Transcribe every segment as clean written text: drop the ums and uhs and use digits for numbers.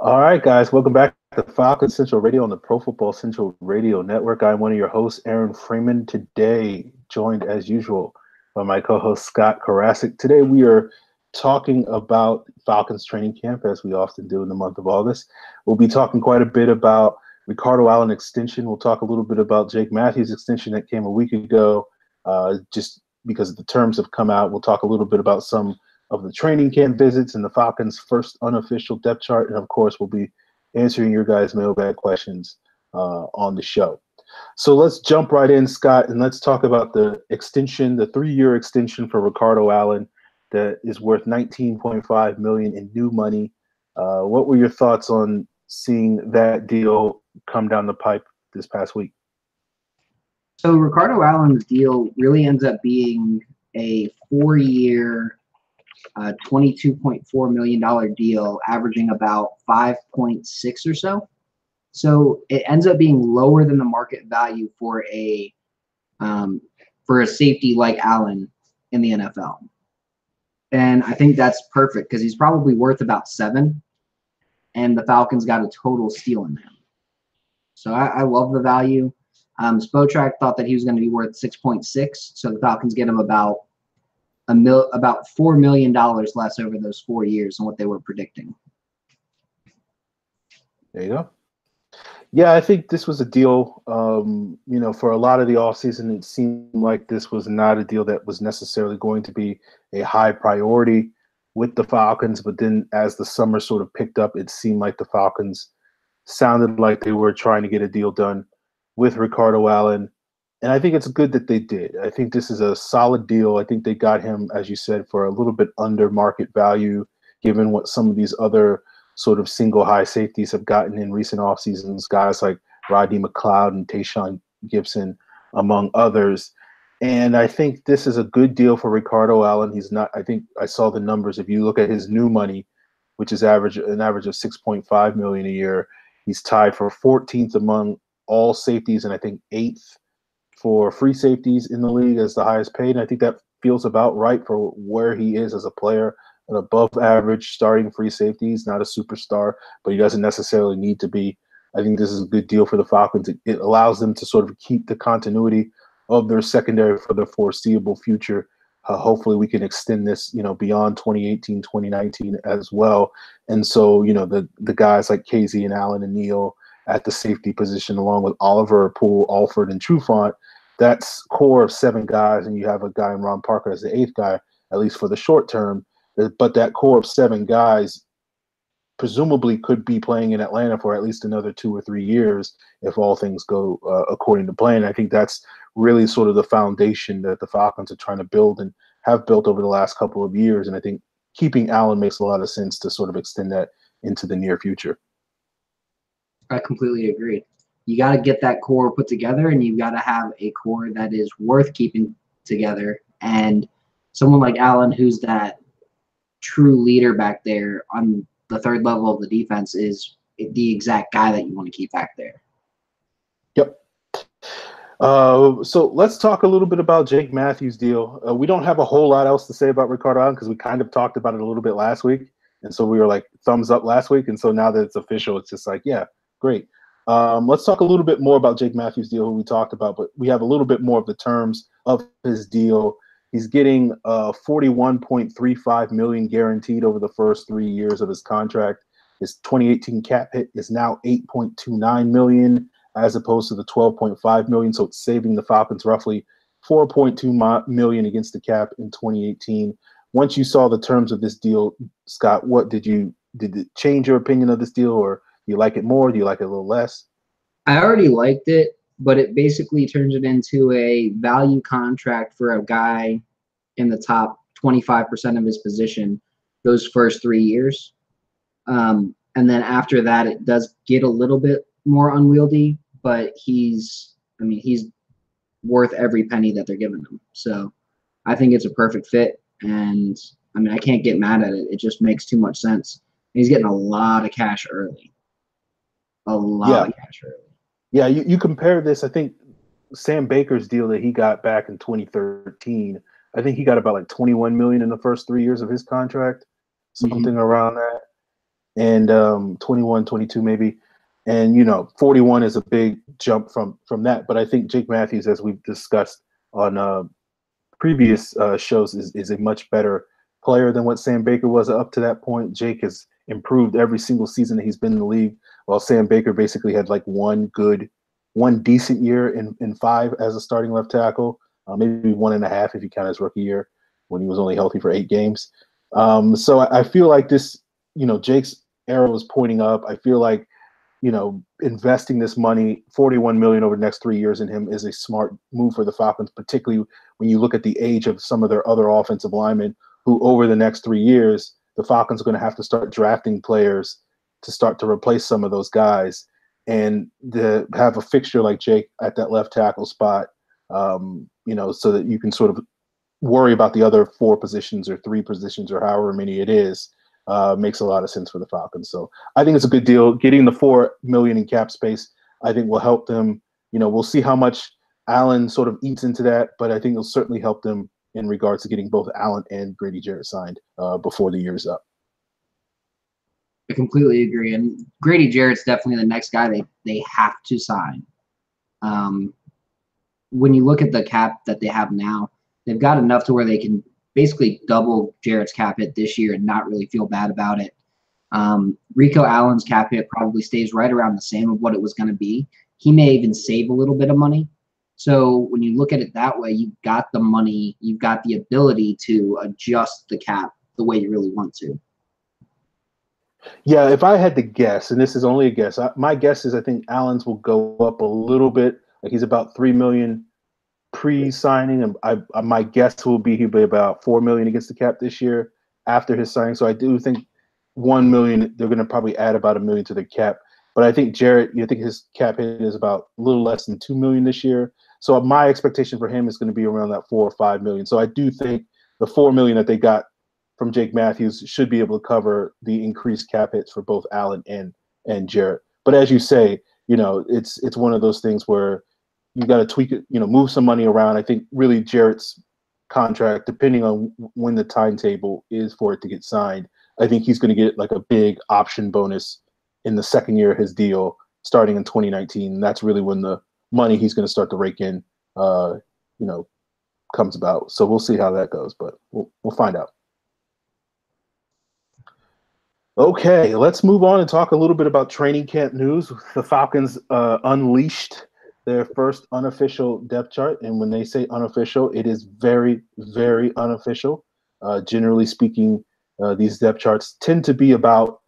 All right, guys, welcome back to Falcons Central Radio on the Pro Football Central Radio Network. I'm one of your hosts, Aaron Freeman. Today, joined as usual by my co-host Scott Karasik. Today, we are talking about Falcons training camp, as we often do in the month of August. We'll be talking quite a bit about Ricardo Allen extension. We'll talk a little bit about Jake Matthews extension that came a week ago, just because the terms have come out. We'll talk a little bit about some of the training camp visits and the Falcons' first unofficial depth chart. And of course, we'll be answering your guys' mailbag questions on the show. So let's jump right in, Scott, and let's talk about the extension, the 3-year extension for Ricardo Allen that is worth $19.5 million in new money. What were your thoughts on seeing that deal come down the pipe this past week? So Ricardo Allen's deal really ends up being a 4-year, $22.4 million deal, averaging about 5.6 or so. So it ends up being lower than the market value for a safety like Allen in the NFL. And I think that's perfect because he's probably worth about 7, and the Falcons got a total steal in him. So I love the value. Spotrac thought that he was going to be worth 6.6, so the Falcons get him about $4 million less over those 4 years than what they were predicting. There you go. Yeah, I think this was a deal, for a lot of the offseason, it seemed like this was not a deal that was necessarily going to be a high priority with the Falcons. But then as the summer sort of picked up, it seemed like the Falcons sounded like they were trying to get a deal done with Ricardo Allen. And I think it's good that they did. I think this is a solid deal. I think they got him, as you said, for a little bit under market value, given what some of these other sort of single high safeties have gotten in recent off seasons, guys like Rodney McLeod and Tayshaun Gibson, among others. And I think this is a good deal for Ricardo Allen. I think I saw the numbers. If you look at his new money, which is an average of $6.5 million a year, he's tied for 14th among all safeties and I think 8th for free safeties in the league as the highest paid. And I think that feels about right for where he is as a player. An above average starting free safety. He's not a superstar, but he doesn't necessarily need to be. I think this is a good deal for the Falcons. It allows them to sort of keep the continuity of their secondary for the foreseeable future. Hopefully we can extend this, beyond 2018, 2019 as well. And so, the guys like Casey and Allen and Neal at the safety position, along with Oliver, Poole, Alford, and Trufant, that's core of 7 guys. And you have a guy in Ron Parker as the 8th guy, at least for the short term. But that core of 7 guys presumably could be playing in Atlanta for at least another 2 or 3 years if all things go according to plan. I think that's really sort of the foundation that the Falcons are trying to build and have built over the last couple of years. And I think keeping Allen makes a lot of sense to sort of extend that into the near future. I completely agree. You got to get that core put together, and you've got to have a core that is worth keeping together. And someone like Allen, who's that true leader back there on the 3rd level of the defense, is the exact guy that you want to keep back there. Yep. So let's talk a little bit about Jake Matthews' deal. We don't have a whole lot else to say about Ricardo Allen because we kind of talked about it a little bit last week. And so we were like thumbs up last week. And so now that it's official, it's just like, yeah, great. Let's talk a little bit more about Jake Matthews' deal, who we talked about, but we have a little bit more of the terms of his deal. He's getting $41.35 million guaranteed over the first 3 years of his contract. His 2018 cap hit is now $8.29 million as opposed to the $12.5 million. So it's saving the Falcons roughly $4.2 million against the cap in 2018. Once you saw the terms of this deal, Scott, did it change your opinion of this deal, or do you like it more? Do you like it a little less? I already liked it, but it basically turns it into a value contract for a guy in the top 25% of his position those first 3 years. And then after that, it does get a little bit more unwieldy, but he's worth every penny that they're giving him. So I think it's a perfect fit. And I can't get mad at it. It just makes too much sense. He's getting a lot of cash early. Of cash early. Yeah, you compare this, I think Sam Baker's deal that he got back in 2013, I think he got about like $21 million in the first 3 years of his contract, something around that. and 21, 22 maybe. And 41 is a big jump from that. But I think Jake Matthews, as we've discussed on previous shows, is a much better player than what Sam Baker was up to that point. Jake has improved every single season that he's been in the league, while Sam Baker basically had like one decent year in 5 as a starting left tackle, maybe 1.5 if you count his rookie year when he was only healthy for 8 games. So I feel like this, Jake's arrow is pointing up. I feel like, investing this money, $41 million over the next 3 years in him, is a smart move for the Falcons, particularly when you look at the age of some of their other offensive linemen, who over the next 3 years, the Falcons are going to have to start drafting players to start to replace some of those guys. And to have a fixture like Jake at that left tackle spot, so that you can sort of worry about the other 4 positions or 3 positions or however many it is, makes a lot of sense for the Falcons. So I think it's a good deal. Getting the $4 million in cap space, I think, will help them. We'll see how much Allen sort of eats into that, but I think it'll certainly help them in regards to getting both Allen and Grady Jarrett signed before the year's up. I completely agree. And Grady Jarrett's definitely the next guy they have to sign. When you look at the cap that they have now, they've got enough to where they can basically double Jarrett's cap hit this year and not really feel bad about it. Rico Allen's cap hit probably stays right around the same of what it was going to be. He may even save a little bit of money. So when you look at it that way, you've got the money, you've got the ability to adjust the cap the way you really want to. Yeah, if I had to guess, and this is only a guess, my guess is I think Allen's will go up a little bit. Like he's about $3 million pre-signing, and my guess will be he'll be about $4 million against the cap this year after his signing. So I do think $1 million, they're going to probably add about $1 million to the cap. But I think Jarrett, I think his cap hit is about a little less than $2 million this year. So my expectation for him is going to be around that $4 or $5 million. So I do think the $4 million that they got from Jake Matthews should be able to cover the increased cap hits for both Allen and Jarrett. But as you say, it's one of those things where you got to tweak it, move some money around. I think really Jarrett's contract, depending on when the timetable is for it to get signed, I think he's going to get like a big option bonus in the second year of his deal starting in 2019. And that's really when the money he's going to start to rake in, comes about. So we'll see how that goes, but we'll find out. Okay, let's move on and talk a little bit about training camp news. The Falcons unleashed their first unofficial depth chart. And when they say unofficial, it is very, very unofficial. Generally speaking, these depth charts tend to be about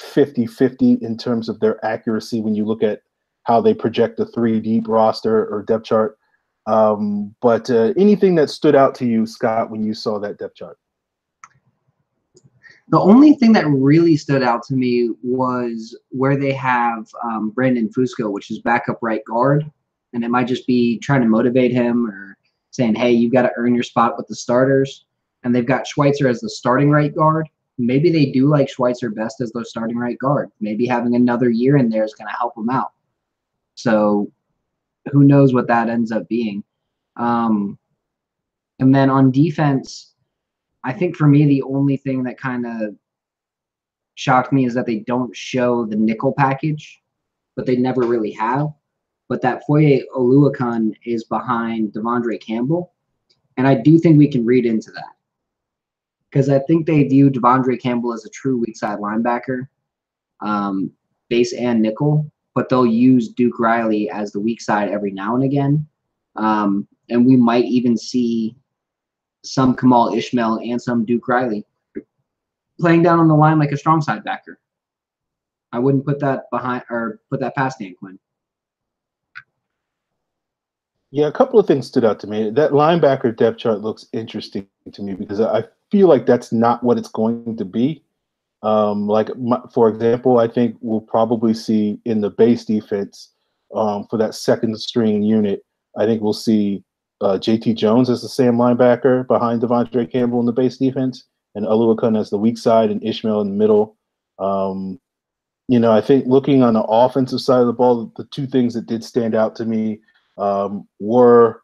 50-50 in terms of their accuracy when you look at how they project a 3-deep roster or depth chart. But anything that stood out to you, Scott, when you saw that depth chart? The only thing that really stood out to me was where they have Brandon Fusco, which is backup right guard. And it might just be trying to motivate him or saying, hey, you've got to earn your spot with the starters. And they've got Schweitzer as the starting right guard. Maybe they do like Schweitzer best as their starting right guard. Maybe having another year in there is going to help them out. So who knows what that ends up being. And then on defense, I think for me, the only thing that kind of shocked me is that they don't show the nickel package, but they never really have. But that Foye Oluokun is behind Devondre Campbell. And I do think we can read into that. Because I think they view Devondre Campbell as a true weak side linebacker, base and nickel, but they'll use Duke Riley as the weak side every now and again. And we might even see some Kamal Ishmael and some Duke Riley playing down on the line like a strong side backer. I wouldn't put that behind or put that past Dan Quinn. Yeah, a couple of things stood out to me. That linebacker depth chart looks interesting to me because I feel like that's not what it's going to be. For example, I think we'll probably see in the base defense for that second string unit, I think we'll see JT Jones as the Sam linebacker behind Devondre Campbell in the base defense and Oluokun as the weak side and Ishmael in the middle. I think looking on the offensive side of the ball, the two things that did stand out to me were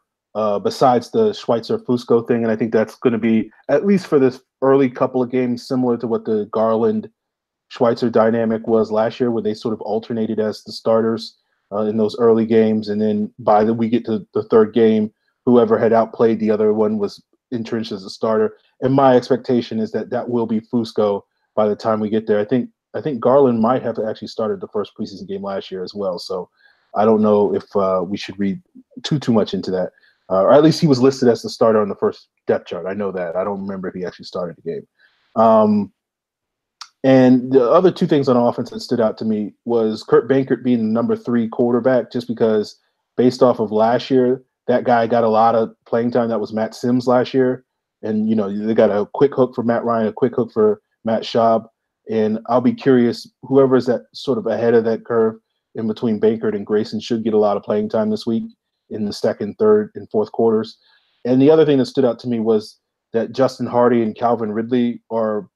besides the Schweitzer Fusco thing, and I think that's going to be, at least for this early couple of games, similar to what the Garland Schweitzer dynamic was last year, where they sort of alternated as the starters in those early games, and then by the we get to the third game, whoever had outplayed the other one was entrenched as a starter. And my expectation is that that will be Fusco by the time we get there. I think Garland might have actually started the first preseason game last year as well. So I don't know if we should read too much into that. Or at least he was listed as the starter on the first depth chart. I know that. I don't remember if he actually started the game. And the other two things on offense that stood out to me was Kurt Bankert being the number 3 quarterback, just because based off of last year, that guy got a lot of playing time. That was Matt Sims last year. And, they got a quick hook for Matt Ryan, a quick hook for Matt Schaub. And I'll be curious, whoever is that sort of ahead of that curve in between Bankert and Grayson should get a lot of playing time this week in the second, third, and fourth quarters. And the other thing that stood out to me was that Justin Hardy and Calvin Ridley are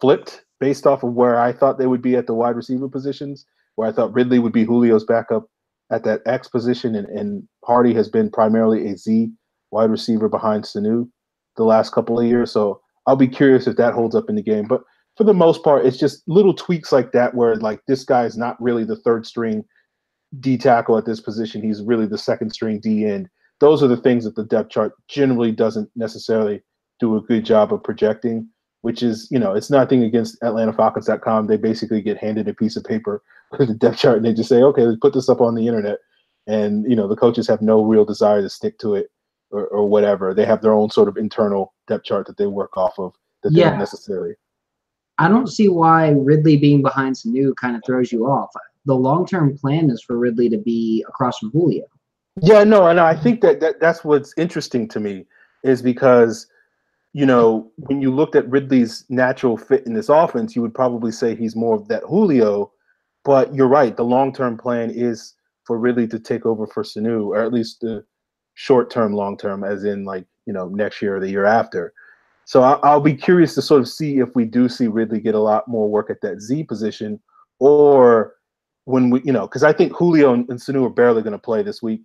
flipped based off of where I thought they would be at the wide receiver positions, where I thought Ridley would be Julio's backup at that X position, and Hardy has been primarily a Z wide receiver behind Sanu the last couple of years. So I'll be curious if that holds up in the game. But for the most part, it's just little tweaks like that where, like, this guy is not really the third string D tackle at this position. He's really the second string D end. Those are the things that the depth chart generally doesn't necessarily do a good job of projecting, which is, it's nothing against AtlantaFalcons.com. They basically get handed a piece of paper with the depth chart and they just say, okay, let's put this up on the internet. And, the coaches have no real desire to stick to it or whatever. They have their own sort of internal depth chart that they work off of that they don't necessarily. I don't see why Ridley being behind Sanu kind of throws you off. The long-term plan is for Ridley to be across from Julio. Yeah, no, and I think that's what's interesting to me is because, when you looked at Ridley's natural fit in this offense, you would probably say he's more of that Julio. But you're right. The long-term plan is for Ridley to take over for Sanu, or at least the short-term, long-term, as in next year or the year after. So I'll be curious to sort of see if we do see Ridley get a lot more work at that Z position, or when we, because I think Julio and Sanu are barely going to play this week.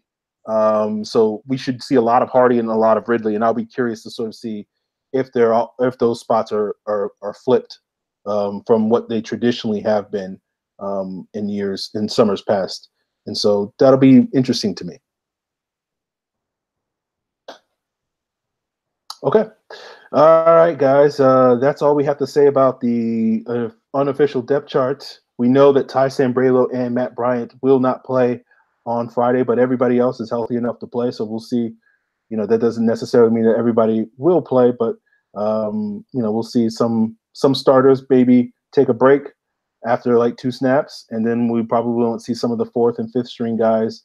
So we should see a lot of Hardy and a lot of Ridley, and I'll be curious to sort of see if those spots are flipped from what they traditionally have been in summers past. And so that'll be interesting to me. Okay. All right, guys. That's all we have to say about the unofficial depth charts. We know that Ty Sambrailo and Matt Bryant will not play on Friday, but everybody else is healthy enough to play. So we'll see. That doesn't necessarily mean that everybody will play, but we'll see some starters maybe take a break after like 2 snaps, and then we probably won't see some of the 4th and 5th string guys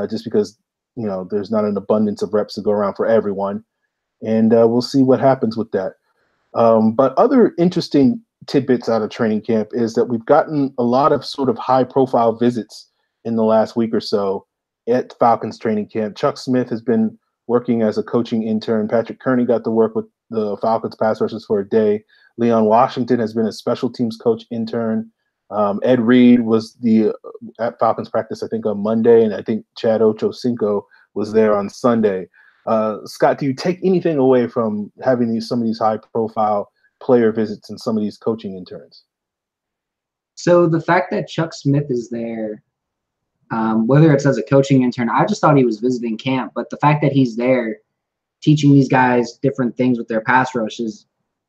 just because there's not an abundance of reps to go around for everyone. And we'll see what happens with that. But other interesting tidbits out of training camp is that we've gotten a lot of sort of high-profile visits in the last week or so at Falcons training camp. Chuck Smith has been working as a coaching intern. Patrick Kearney got to work with the Falcons pass rushers for a day. Leon Washington has been a special teams coach intern. Ed Reed was at Falcons practice, I think, on Monday, and I think Chad Ochocinco was there on Sunday. Scott, do you take anything away from having some of these high-profile player visits and some of these coaching interns? So the fact that Chuck Smith is there, whether it's as a coaching intern, I just thought he was visiting camp, but the fact that he's there teaching these guys different things with their pass rush is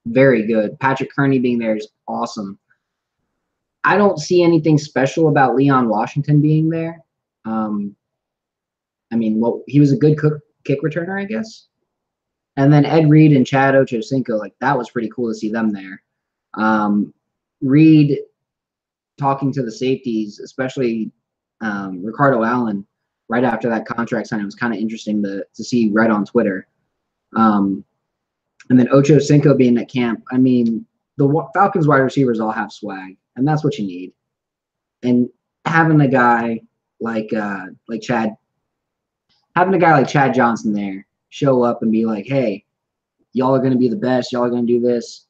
very good. Patrick Kearney being there is awesome. I don't see anything special about Leon Washington being there. He was a good kick returner, I guess. And then Ed Reed and Chad Ochocinco, that was pretty cool to see them there. Reed talking to the safeties, especially Ricardo Allen, right after that contract signing, was kind of interesting to see right on Twitter. And then Ochocinco being at camp. The Falcons wide receivers all have swag, and that's what you need. And having a guy like Chad Johnson there show up and be like, hey, y'all are going to be the best. Y'all are going to do this.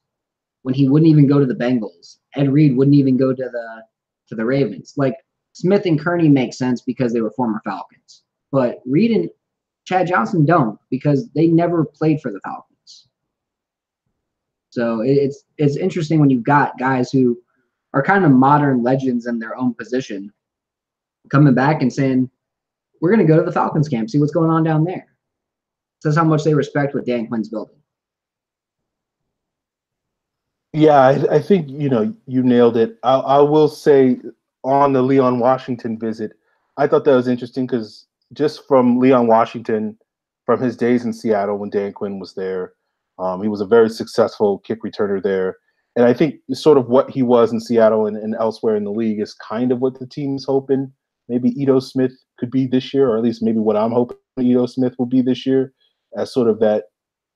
When he wouldn't even go to the Bengals. Ed Reed wouldn't even go to the Ravens. Smith and Kearney make sense because they were former Falcons. But Reed and Chad Johnson don't, because they never played for the Falcons. So it's interesting when you've got guys who are kind of modern legends in their own position, coming back and saying, we're going to go to the Falcons camp, see what's going on down there. Says how much they respect what Dan Quinn's building. Yeah, I think, you nailed it. I will say on the Leon Washington visit, I thought that was interesting because just from Leon Washington, from his days in Seattle when Dan Quinn was there, he was a very successful kick returner there. And I think sort of what he was in Seattle and elsewhere in the league is kind of what the team's hoping maybe Ito Smith could be this year, or at least maybe what I'm hoping Ito Smith will be this year, as sort of that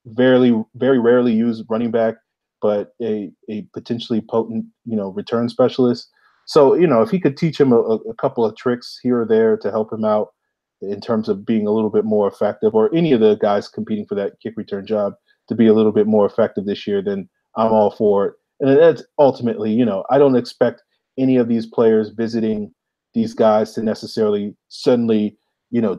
very rarely used running back, but a potentially potent, return specialist. So, if he could teach him a couple of tricks here or there to help him out in terms of being a little bit more effective, or any of the guys competing for that kick return job to be a little bit more effective this year, then I'm all for it. And that's ultimately, I don't expect any of these players visiting these guys to necessarily suddenly,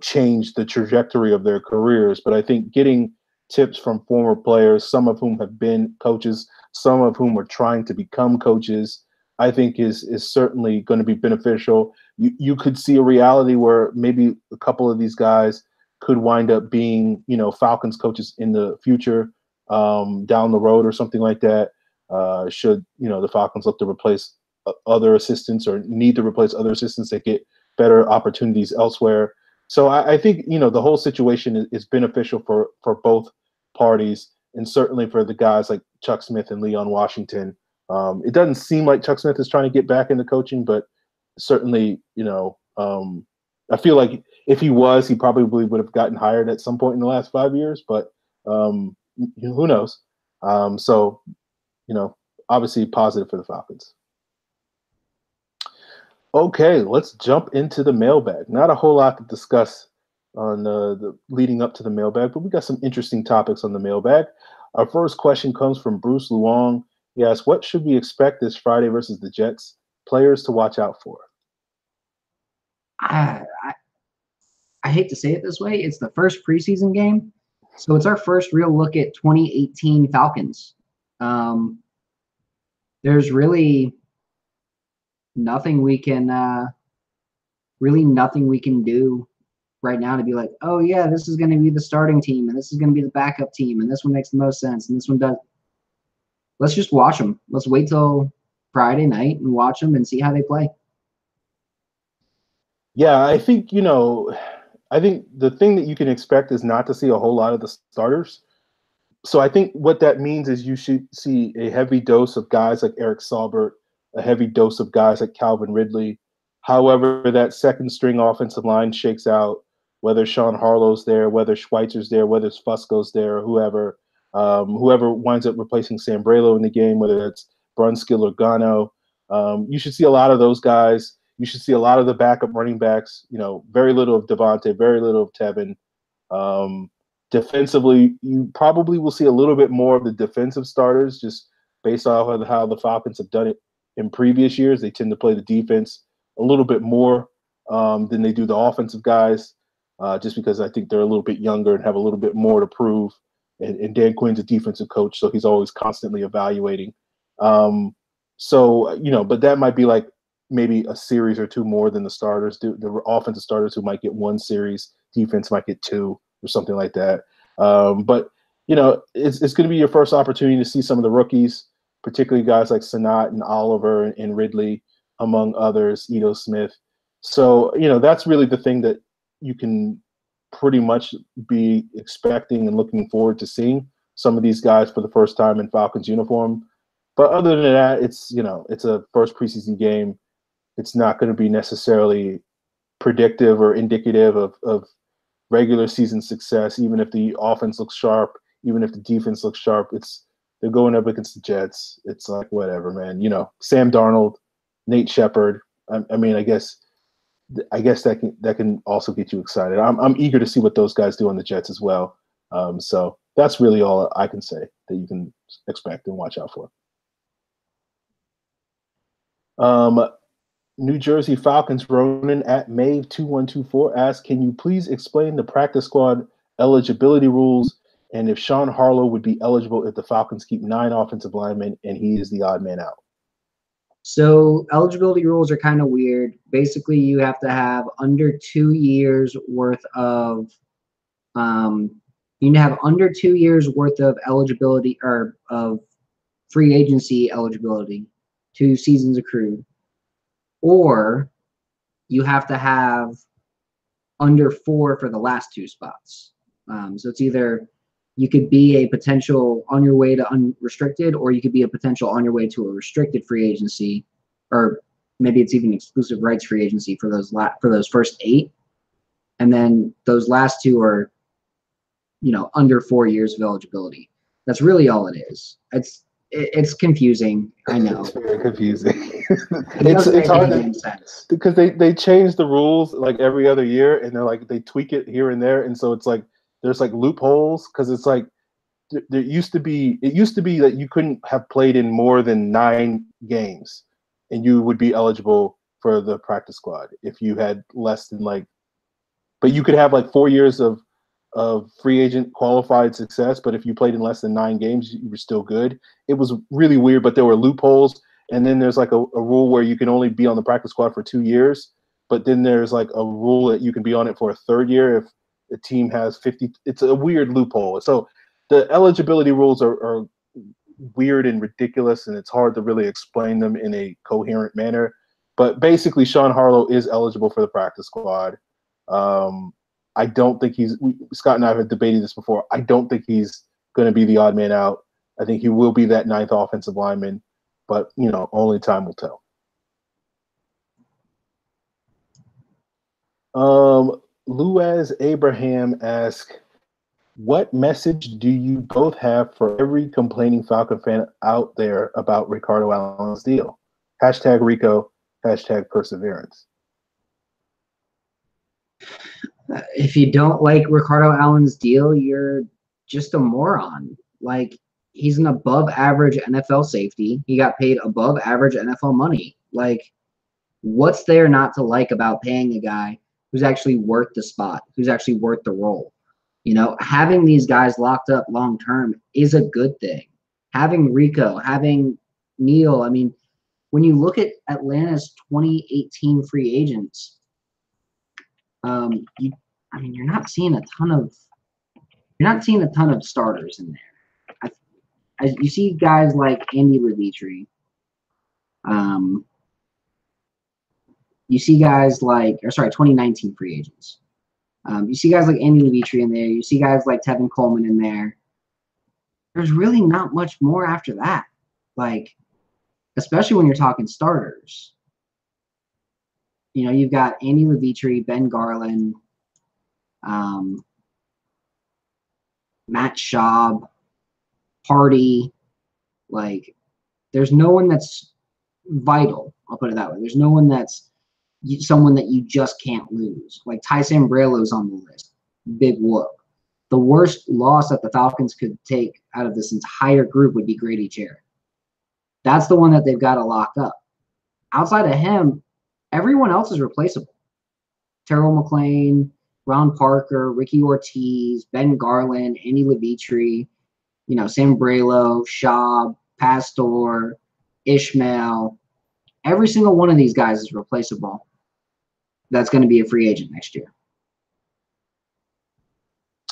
change the trajectory of their careers. But I think getting tips from former players, some of whom have been coaches, some of whom are trying to become coaches, I think is certainly going to be beneficial. You could see a reality where maybe a couple of these guys could wind up being, Falcons coaches in the future, down the road or something like that. Should, the Falcons look to replace other assistants or need to replace other assistants that get better opportunities elsewhere. So I think, the whole situation is beneficial for both parties, and certainly for the guys like Chuck Smith and Leon Washington. It doesn't seem like Chuck Smith is trying to get back into coaching, but certainly, I feel like if he was, he probably would have gotten hired at some point in the last 5 years, but who knows? So, obviously positive for the Falcons. Okay, let's jump into the mailbag. Not a whole lot to discuss on the leading up to the mailbag, but we got some interesting topics on the mailbag. Our first question comes from Bruce Luong. He asks, what should we expect this Friday versus the Jets? Players to watch out for. I hate to say it this way. It's the first preseason game, so it's our first real look at 2018 Falcons. There's really nothing we can do right now to be like, oh yeah, this is going to be the starting team and this is going to be the backup team and this one makes the most sense and this one does. Let's just watch them. Let's wait till Friday night and watch them and see how they play. Yeah, I think the thing that you can expect is not to see a whole lot of the starters. So I think what that means is you should see a heavy dose of guys like Eric Saubert, a heavy dose of guys like Calvin Ridley. However, that second string offensive line shakes out, whether Sean Harlow's there, whether Schweitzer's there, whether Fusco's there, or whoever winds up replacing Sam Braylo in the game, whether it's Brunskill or Gano. You should see a lot of those guys. You should see a lot of the backup running backs, very little of Devontae, very little of Tevin. Defensively, you probably will see a little bit more of the defensive starters just based off of how the Falcons have done it in previous years. They tend to play the defense a little bit more than they do the offensive guys, just because I think they're a little bit younger and have a little bit more to prove. And Dan Quinn's a defensive coach, so he's always constantly evaluating. But that might be like maybe a series or two more than the starters do. The offensive starters who might get one series, defense might get two or something like that. But it's going to be your first opportunity to see some of the rookies, particularly guys like Sanat and Oliver and Ridley, among others, Ito Smith. So, that's really the thing that you can pretty much be expecting and looking forward to seeing some of these guys for the first time in Falcons uniform. But other than that, it's a first preseason game. It's not going to be necessarily predictive or indicative of regular season success, even if the offense looks sharp, even if the defense looks sharp. They're going up against the Jets. It's like, whatever, man. Sam Darnold, Nate Shepard. I mean, I guess that can also get you excited. I'm eager to see what those guys do on the Jets as well. So that's really all I can say that you can expect and watch out for. New Jersey Falcons Ronan at Mave2124 asks, can you please explain the practice squad eligibility rules and if Sean Harlow would be eligible if the Falcons keep 9 offensive linemen and he is the odd man out? So eligibility rules are kind of weird. Basically, you have to have under 2 years worth of you need to have under 2 years worth of eligibility or of free agency eligibility, 2 seasons accrued, or you have to have under 4 for the last 2 spots. So it's either you could be a potential on your way to unrestricted, or you could be a potential on your way to a restricted free agency, or maybe it's even exclusive rights free agency for those first 8, and then those last 2 are, under 4 years of eligibility. That's really all it is. It's confusing. I know. It's very confusing. It doesn't it's make hard any sense. because they change the rules like every other year, and they're like they tweak it here and there, and so it's like there's like loopholes because it's like there used to be that you couldn't have played in more than 9 games, and you would be eligible for the practice squad if you had less than but you could have like 4 years of free agent qualified success, but if you played in less than 9 games, you were still good. It was really weird, but there were loopholes. And then there's like a rule where you can only be on the practice squad for 2 years, but then there's like a rule that you can be on it for a 3rd year if the team has 50. It's a weird loophole. So the eligibility rules are weird and ridiculous, and it's hard to really explain them in a coherent manner. But basically, Sean Harlow is eligible for the practice squad. I don't think Scott and I have debated this before. I don't think he's going to be the odd man out. I think he will be that 9th offensive lineman, but, only time will tell. Luaz Abraham asks, what message do you both have for every complaining Falcon fan out there about Ricardo Allen's deal? Hashtag Rico, hashtag perseverance. If you don't like Ricardo Allen's deal, you're just a moron. Like, he's an above average NFL safety. He got paid above average NFL money. Like, what's there not to like about paying a guy who's actually worth the spot, who's actually worth the role? Having these guys locked up long term is a good thing. Having Rico, having Neal, I mean, when you look at Atlanta's 2018 free agents, you're not seeing a ton of starters in there. You see guys like Andy Levitri. You see guys like, 2019 free agents. You see guys like Andy Levitri in there. You see guys like Tevin Coleman in there. There's really not much more after that. Like, especially when you're talking starters. You've got Andy Levitri, Ben Garland, Matt Schaub, Hardy. Like, there's no one that's vital. I'll put it that way. There's no one that's someone that you just can't lose. Like, Ty Sambrailo's on the list. Big whoop. The worst loss that the Falcons could take out of this entire group would be Grady Jarrett. That's the one that they've got to lock up. Outside of him, everyone else is replaceable. Terrell McClain, Ron Parker, Ricky Ortiz, Ben Garland, Andy Levitri, Sambrailo, Schaub, Pastor, Ishmael. Every single one of these guys is replaceable. That's going to be a free agent next year.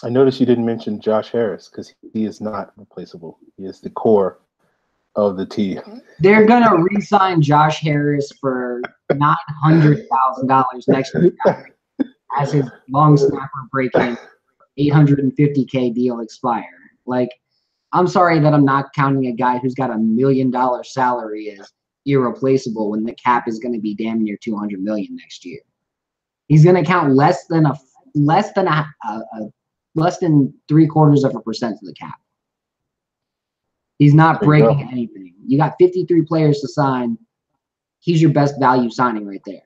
I noticed you didn't mention Josh Harris because he is not replaceable. He is the core of the team. They're going to re-sign Josh Harris for $900,000 next year as his long snapper breaking $850K deal expire. Like, I'm sorry that I'm not counting a guy who's got $1 million salary as irreplaceable when the cap is going to be damn near $200 million next year. He's going to count less than 0.75% of the cap. He's not breaking anything. You got 53 players to sign. He's your best value signing right there.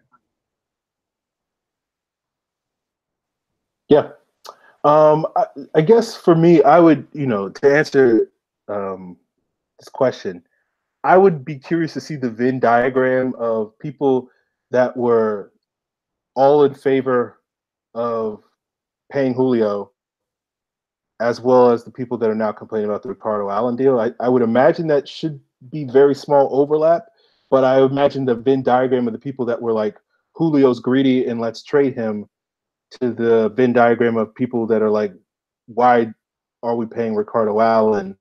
Yeah. I guess for me, I would, to answer this question, I would be curious to see the Venn diagram of people that were all in favor of paying Julio, as well as the people that are now complaining about the Ricardo Allen deal. I would imagine that should be very small overlap, But I imagine the Venn diagram of the people that were like, Julio's greedy and let's trade him, to the Venn diagram of people that are like, why are we paying Ricardo Allen,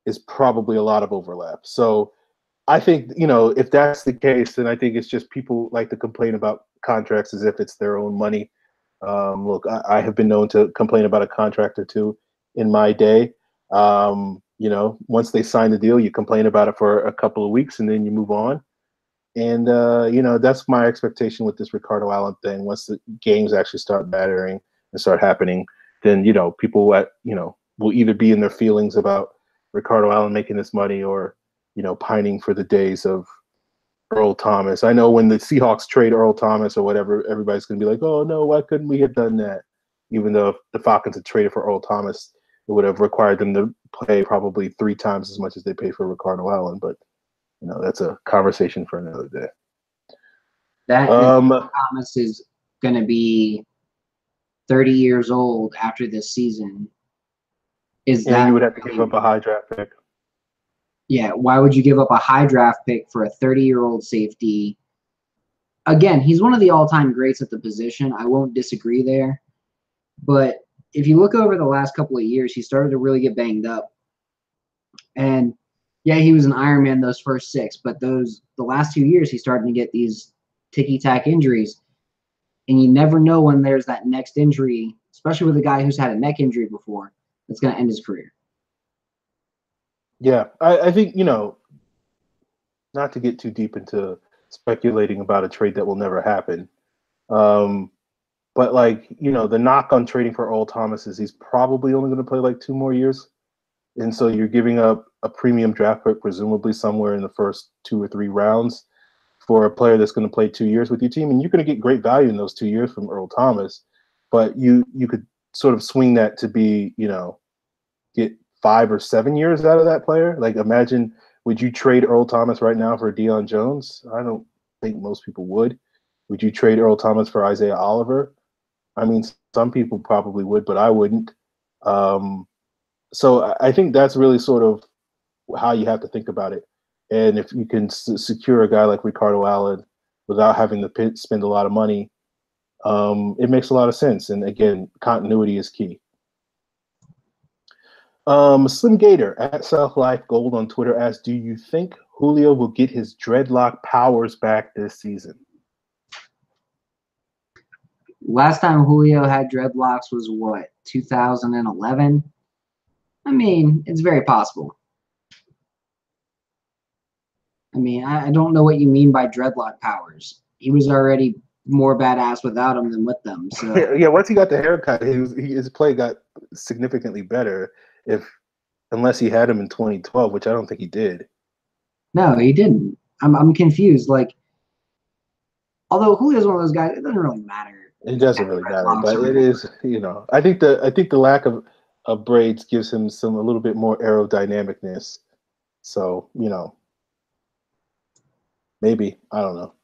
is probably a lot of overlap. So I think, if that's the case, then I think it's just people like to complain about contracts as if it's their own money. Look, I have been known to complain about a contract or two in my day. Once they sign the deal, you complain about it for a couple of weeks and then you move on. And, that's my expectation with this Ricardo Allen thing. Once the games actually start mattering and start happening, then, people will either be in their feelings about Ricardo Allen making this money or, pining for the days of Earl Thomas. I know when the Seahawks trade Earl Thomas or whatever, everybody's going to be like, oh, no, why couldn't we have done that? Even though if the Falcons had traded for Earl Thomas, it would have required them to pay probably 3 times as much as they pay for Ricardo Allen. But, that's a conversation for another day. That Thomas is going to be 30 years old after this season. And you would have to give up a high draft pick. Yeah, why would you give up a high draft pick for a 30-year-old safety? Again, he's one of the all-time greats at the position. I won't disagree there. But if you look over the last couple of years, he started to really get banged up. And, yeah, he was an Iron Man those first 6. But the last 2 years, he's starting to get these ticky-tack injuries. And you never know when there's that next injury, especially with a guy who's had a neck injury before, that's going to end his career. Yeah, I think, not to get too deep into speculating about a trade that will never happen. But the knock on trading for Earl Thomas is he's probably only going to play like 2 more years. And so you're giving up a premium draft pick, presumably somewhere in the first 2 or 3 rounds, for a player that's going to play 2 years with your team. And you're going to get great value in those 2 years from Earl Thomas. But you could sort of swing that to be, get 5 or 7 years out of that player. Like, imagine, would you trade Earl Thomas right now for Deion Jones? I don't think most people would. Would you trade Earl Thomas for Isaiah Oliver? I mean, some people probably would, but I wouldn't. So I think that's really sort of how you have to think about it. And if you can secure a guy like Ricardo Allen without having to spend a lot of money, it makes a lot of sense. And again, continuity is key. Slim Gator at South Life Gold on Twitter asks, do you think Julio will get his dreadlock powers back this season? Last time Julio had dreadlocks was what, 2011? I mean, it's very possible. I mean, I don't know what you mean by dreadlock powers. He was already more badass without them than with them. So yeah, once he got the haircut, his play got significantly better. Unless he had him in 2012, which I don't think he did. No, he didn't. I'm confused. Like, although Julio's one of those guys, it doesn't really matter. It doesn't really matter, but it is. I think the lack of braids gives him a little bit more aerodynamicness. So maybe, I don't know.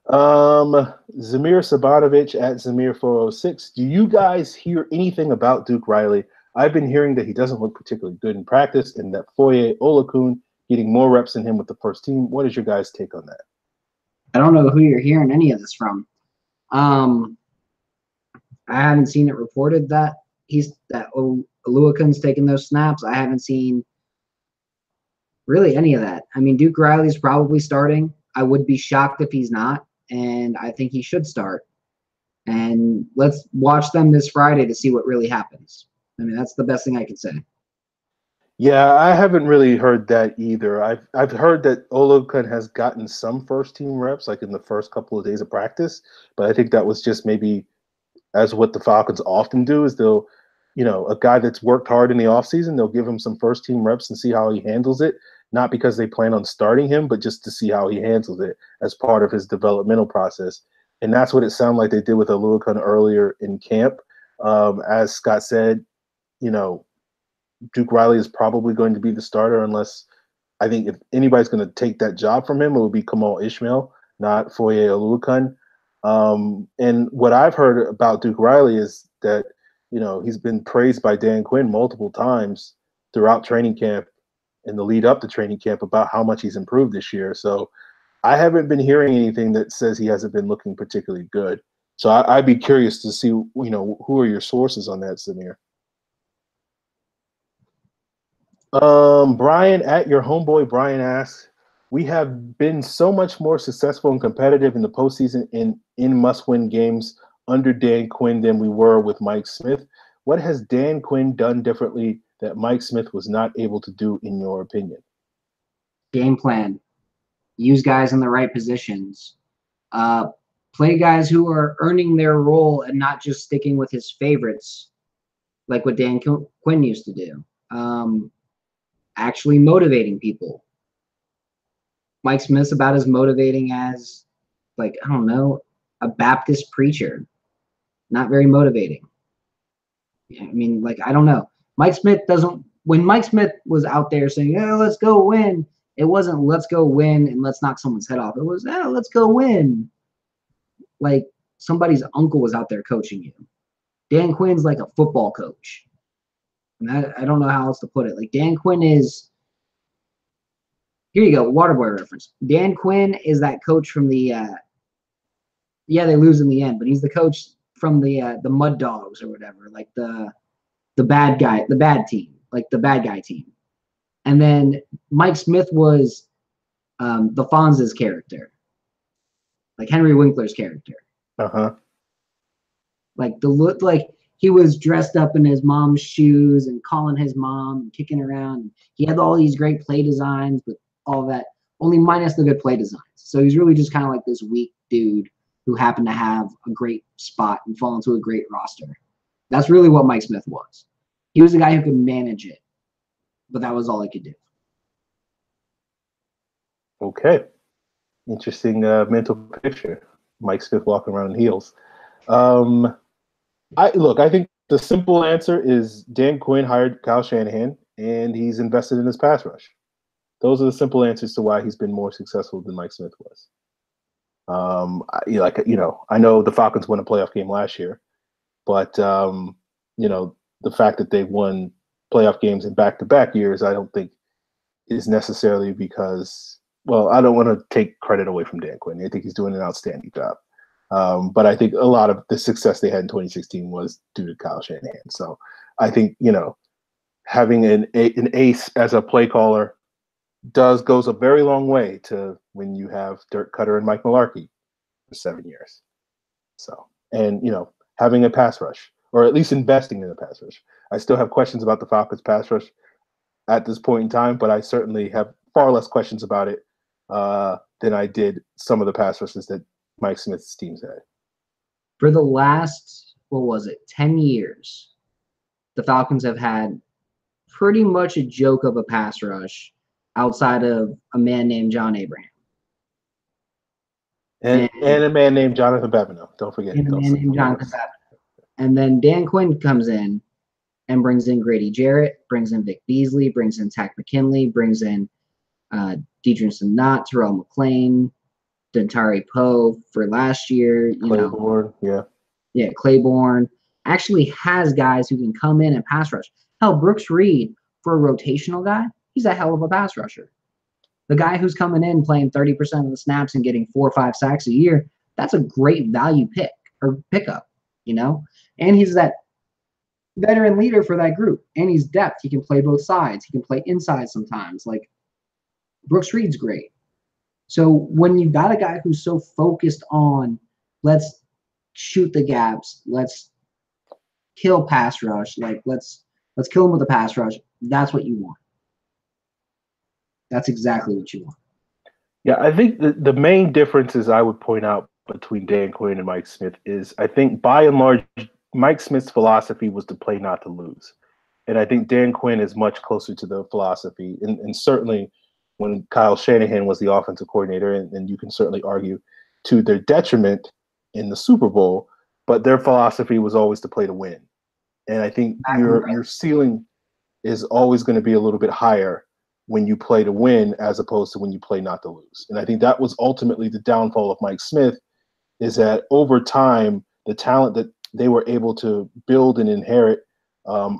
Zamir Sabanovich at Zamir406. Do you guys hear anything about Duke Riley? I've been hearing that he doesn't look particularly good in practice and that Foye Olakun getting more reps than him with the first team. What is your guys' take on that? I don't know who you're hearing any of this from. I haven't seen it reported that Oluwakun's taking those snaps. I haven't seen really any of that. I mean, Duke Riley's probably starting. I would be shocked if he's not, and I think he should start. And let's watch them this Friday to see what really happens. I mean, that's the best thing I can say. Yeah, I haven't really heard that either. I've heard that Olakun has gotten some first team reps, like in the first couple of days of practice, but I think that was just maybe as what the Falcons often do is they'll, a guy that's worked hard in the offseason, they'll give him some first team reps and see how he handles it, not because they plan on starting him, but just to see how he handles it as part of his developmental process. And that's what it sounded like they did with Olakun earlier in camp. As Scott said, Duke Riley is probably going to be the starter unless I think if anybody's going to take that job from him, it would be Kamal Ishmael, not Foye Olakun. And what I've heard about Duke Riley is that, he's been praised by Dan Quinn multiple times throughout training camp in the lead up to training camp about how much he's improved this year. So I haven't been hearing anything that says he hasn't been looking particularly good. So I'd be curious to see, who are your sources on that, Samir? Brian, at your homeboy, Brian asks, we have been so much more successful and competitive in the postseason in must-win games under Dan Quinn than we were with Mike Smith. What has Dan Quinn done differently that Mike Smith was not able to do, in your opinion? Game plan. Use guys in the right positions. Play guys who are earning their role and not just sticking with his favorites, like what Dan Quinn used to do. Actually motivating people. Mike Smith's about as motivating as, like, I don't know, a Baptist preacher. Not very motivating. I mean, like, I don't know. Mike Smith doesn't, when Mike Smith was out there saying, "Yeah, let's go win," it wasn't let's go win and let's knock someone's head off. It was, let's go win. Like somebody's uncle was out there coaching you. Dan Quinn's like a football coach. And I don't know how else to put it. Like Dan Quinn is, here you go, Waterboy reference. Dan Quinn is that coach from the, they lose in the end, but he's the coach from the Mud Dogs or whatever, like the bad guy, the bad team, like the bad guy team. And then Mike Smith was the Fonz's character, like Henry Winkler's character. Like like he was dressed up in his mom's shoes and calling his mom and kicking around. He had all these great play designs, but all that only minus the good play designs. So he's really just kind of like this weak dude who happened to have a great spot and fall into a great roster. That's really what Mike Smith was. He was the guy who could manage it, but that was all he could do. Okay. Interesting mental picture. Mike Smith walking around in heels. I think the simple answer is Dan Quinn hired Kyle Shanahan, and he's invested in his pass rush. Those are the simple answers to why he's been more successful than Mike Smith was. I know the Falcons won a playoff game last year, but the fact that they've won playoff games in back-to-back years, I don't think is necessarily because, well, I don't want to take credit away from Dan Quinn. I think he's doing an outstanding job. But I think a lot of the success they had in 2016 was due to Kyle Shanahan. So I think, having an ace as a play caller goes a very long way to when you have Dirk Cutter and Mike Mularkey for 7 years. So, and, having a pass rush, or at least investing in a pass rush. I still have questions about the Falcons pass rush at this point in time, but I certainly have far less questions about it than I did some of the pass rushes that Mike Smith's teams had. For the last, 10 years, the Falcons have had pretty much a joke of a pass rush outside of a man named John Abraham. And a man named Jonathan Babineau. Don't forget. And a man named Jonathan Babineau. And then Dan Quinn comes in and brings in Grady Jarrett, brings in Vic Beasley, brings in Tack McKinley, brings in Deidre Knott, Terrell McClain, Dantari Poe for last year. Claiborne, Yeah, Claiborne actually has guys who can come in and pass rush. Hell, Brooks Reed, for a rotational guy, he's a hell of a pass rusher. The guy who's coming in playing 30% of the snaps and getting 4 or 5 sacks a year, that's a great value pickup, And he's that veteran leader for that group. And he's depth. He can play both sides. He can play inside sometimes. Like, Brooks Reed's great. So when you got a guy who's so focused on let's shoot the gaps, let's kill pass rush, like let's kill him with a pass rush, that's what you want. That's exactly what you want. Yeah, I think the main differences I would point out between Dan Quinn and Mike Smith is I think by and large, Mike Smith's philosophy was to play not to lose. And I think Dan Quinn is much closer to the philosophy. And certainly when Kyle Shanahan was the offensive coordinator, and you can certainly argue to their detriment in the Super Bowl, but their philosophy was always to play to win. And I think your ceiling is always going to be a little bit higher when you play to win as opposed to when you play not to lose. And I think that was ultimately the downfall of Mike Smith, is that over time, the talent that they were able to build and inherit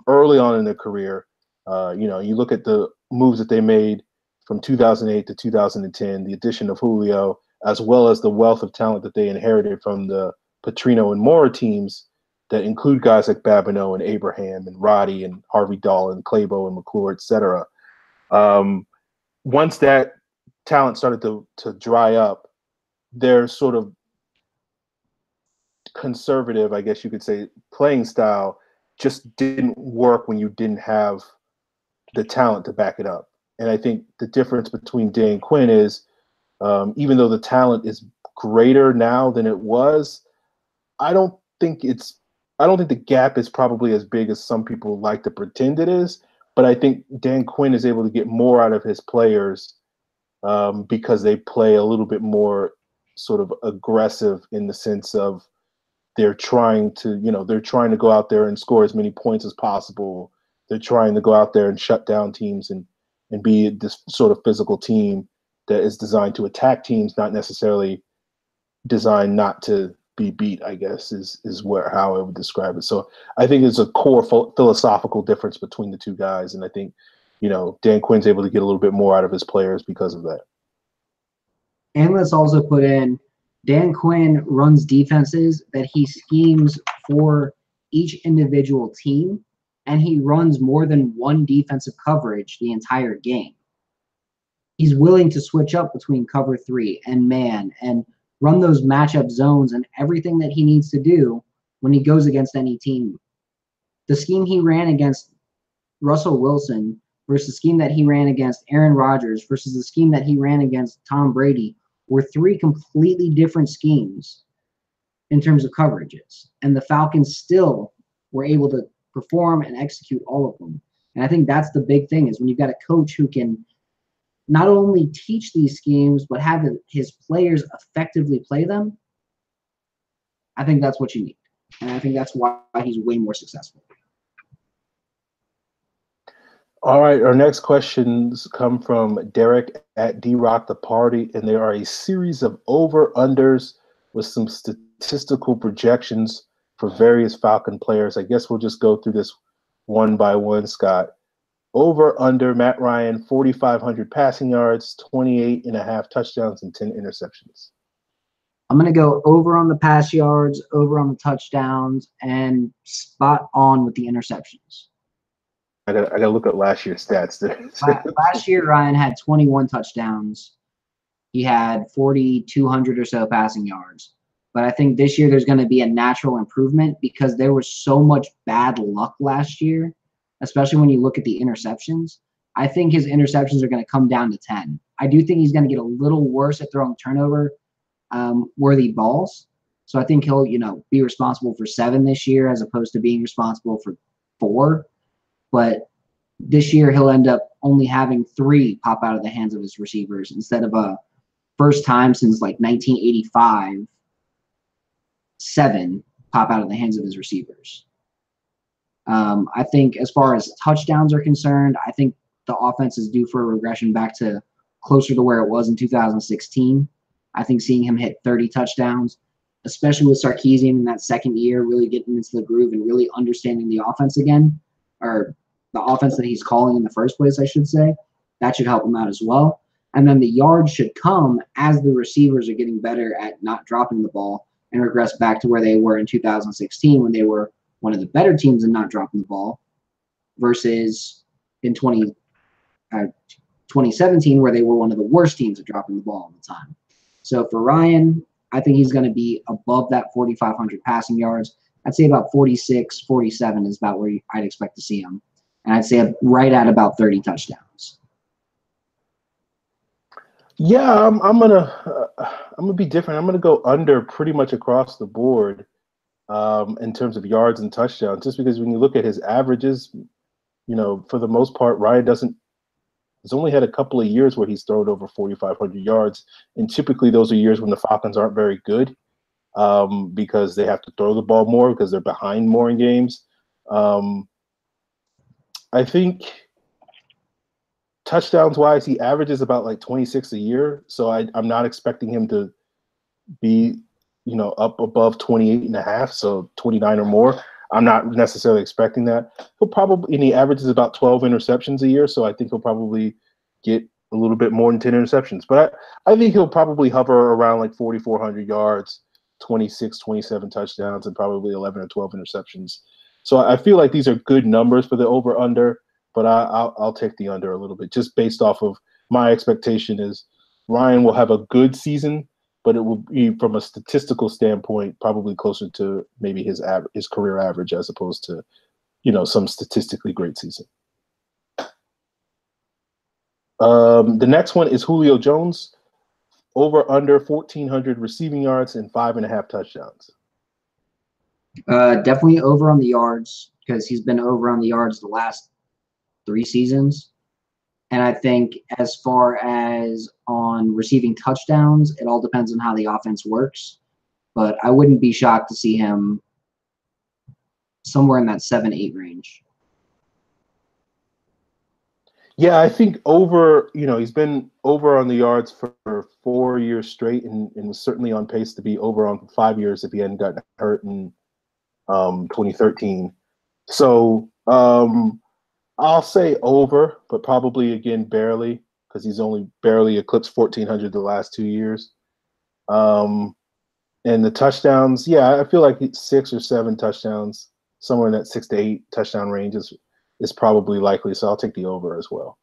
early on in their career, you look at the moves that they made from 2008 to 2010, the addition of Julio, as well as the wealth of talent that they inherited from the Petrino and Mora teams that include guys like Babineau and Abraham and Roddy and Harvey Dahl and Clabo and McClure, et cetera. Once that talent started to dry up, their sort of conservative, I guess you could say, playing style just didn't work when you didn't have the talent to back it up. And I think the difference between Dan Quinn is, even though the talent is greater now than it was, I don't think the gap is probably as big as some people like to pretend it is. But I think Dan Quinn is able to get more out of his players because they play a little bit more sort of aggressive in the sense of they're trying to go out there and score as many points as possible. They're trying to go out there and shut down teams and be this sort of physical team that is designed to attack teams, not necessarily designed not to be beat, I guess, is how I would describe it. So I think it's a core philosophical difference between the two guys. And I think, Dan Quinn's able to get a little bit more out of his players because of that. And let's also put in, Dan Quinn runs defenses that he schemes for each individual team, and he runs more than one defensive coverage the entire game. He's willing to switch up between cover 3 and man and run those matchup zones and everything that he needs to do when he goes against any team. The scheme he ran against Russell Wilson versus the scheme that he ran against Aaron Rodgers versus the scheme that he ran against Tom Brady were 3 completely different schemes in terms of coverages. And the Falcons still were able to perform and execute all of them. And I think that's the big thing, is when you've got a coach who can not only teach these schemes, but have his players effectively play them, I think that's what you need. And I think that's why he's way more successful. All right, our next questions come from Derek at D-Rock the Party, and there are a series of over-unders with some statistical projections for various Falcon players. I guess we'll just go through this one by one, Scott. Over-under, Matt Ryan, 4,500 passing yards, 28.5 touchdowns, and 10 interceptions. I'm going to go over on the pass yards, over on the touchdowns, and spot on with the interceptions. I got to look at last year's stats there. Last year, Ryan had 21 touchdowns. He had 4,200 or so passing yards. But I think this year there's going to be a natural improvement because there was so much bad luck last year, especially when you look at the interceptions. I think his interceptions are going to come down to 10. I do think he's going to get a little worse at throwing turnover-worthy balls. So I think he'll, be responsible for 7 this year as opposed to being responsible for 4. But this year he'll end up only having 3 pop out of the hands of his receivers instead of a first time since like 1985, 7 pop out of the hands of his receivers. I think as far as touchdowns are concerned, I think the offense is due for a regression back to closer to where it was in 2016. I think seeing him hit 30 touchdowns, especially with Sarkisian in that second year, really getting into the groove and really understanding the offense again, or the offense that he's calling in the first place, I should say, that should help him out as well. And then the yards should come as the receivers are getting better at not dropping the ball and regress back to where they were in 2016 when they were one of the better teams in not dropping the ball versus in 2017 where they were one of the worst teams at dropping the ball all the time. So for Ryan, I think he's going to be above that 4,500 passing yards. I'd say about 46, 47 is about where I'd expect to see him. And I'd say right at about 30 touchdowns. Yeah, I'm gonna be different. I'm gonna go under pretty much across the board in terms of yards and touchdowns. Just because when you look at his averages, for the most part, Ryan has only had a couple of years where he's thrown over 4,500 yards, and typically those are years when the Falcons aren't very good because they have to throw the ball more because they're behind more in games. I think touchdowns-wise, he averages about like 26 a year. So I'm not expecting him to be, up above 28.5, so 29 or more. I'm not necessarily expecting that. He'll probably, and he averages about 12 interceptions a year, so I think he'll probably get a little bit more than 10 interceptions. But I think he'll probably hover around like 4,400 yards, 26, 27 touchdowns, and probably 11 or 12 interceptions. So I feel like these are good numbers for the over-under, but I'll take the under a little bit, just based off of my expectation is Ryan will have a good season, but it will be, from a statistical standpoint, probably closer to maybe his career average as opposed to, some statistically great season. The next one is Julio Jones, over under 1,400 receiving yards and 5.5 touchdowns. Definitely over on the yards, because he's been over on the yards the last 3 seasons. And I think as far as on receiving touchdowns, it all depends on how the offense works. But I wouldn't be shocked to see him somewhere in that 7-8 range. Yeah, I think over, he's been over on the yards for 4 years straight and was certainly on pace to be over on 5 years if he hadn't gotten hurt in 2013. So I'll say over, but probably, again, barely, because he's only barely eclipsed 1,400 the last 2 years. And the touchdowns, yeah, I feel like 6 or 7 touchdowns, somewhere in that 6 to 8 touchdown range is probably likely, so I'll take the over as well.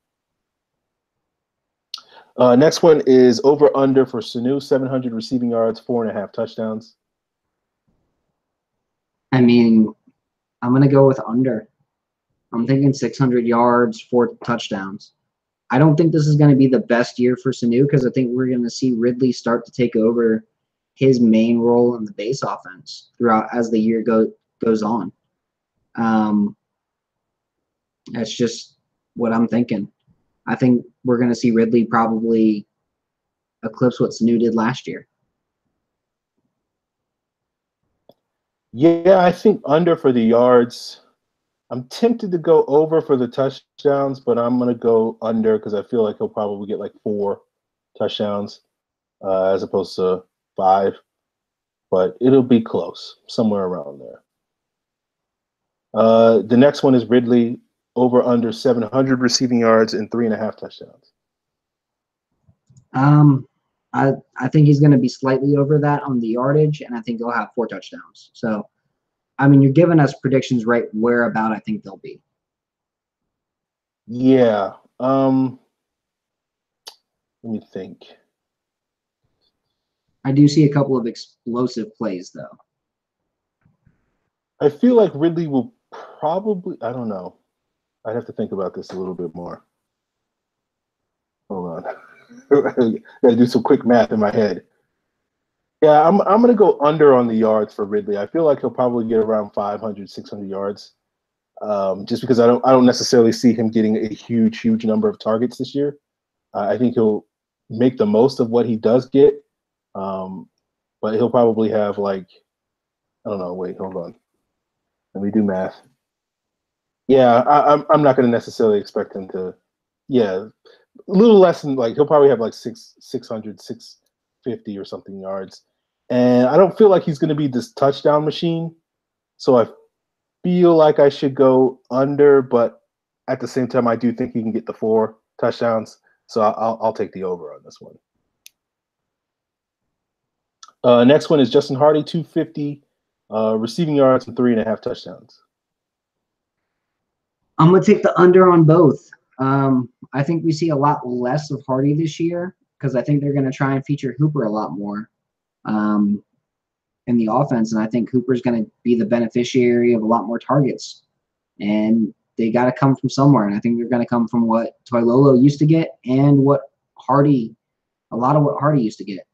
Next one is over-under for Sanu, 700 receiving yards, 4.5 touchdowns. I mean, I'm going to go with under. I'm thinking 600 yards, 4 touchdowns. I don't think this is going to be the best year for Sanu, because I think we're going to see Ridley start to take over his main role in the base offense throughout as the year goes on. That's just what I'm thinking. I think we're going to see Ridley probably eclipse what Sanu did last year. Yeah, I think under for the yards. I'm tempted to go over for the touchdowns, but I'm going to go under because I feel like he'll probably get like 4 touchdowns as opposed to 5. But it'll be close, somewhere around there. The next one is Ridley, over under 700 receiving yards and 3.5 touchdowns. I think he's going to be slightly over that on the yardage, and I think he'll have 4 touchdowns. So, I mean, you're giving us predictions right where about I think they'll be. Yeah. Let me think. I do see a couple of explosive plays, though. I feel like Ridley will probably, I don't know. I'd have to think about this a little bit more. Hold on. I gotta do some quick math in my head. Yeah, I'm gonna go under on the yards for Ridley. I feel like he'll probably get around 500, 600 yards. Just because I don't necessarily see him getting a huge number of targets this year. I think he'll make the most of what he does get. But he'll probably have like, I don't know, wait, hold on. Let me do math. Yeah, I'm not going to necessarily expect him to, a little less than, like, he'll probably have like 600, 650 or something yards. And I don't feel like he's going to be this touchdown machine. So I feel like I should go under, but at the same time, I do think he can get the 4 touchdowns. So I'll take the over on this one. Next one is Justin Hardy, 250 receiving yards and 3.5 touchdowns. I'm going to take the under on both. I think we see a lot less of Hardy this year because I think they're going to try and feature Hooper a lot more in the offense. And I think Hooper's going to be the beneficiary of a lot more targets. And they got to come from somewhere. And I think they're going to come from what Toilolo used to get and a lot of what Hardy used to get.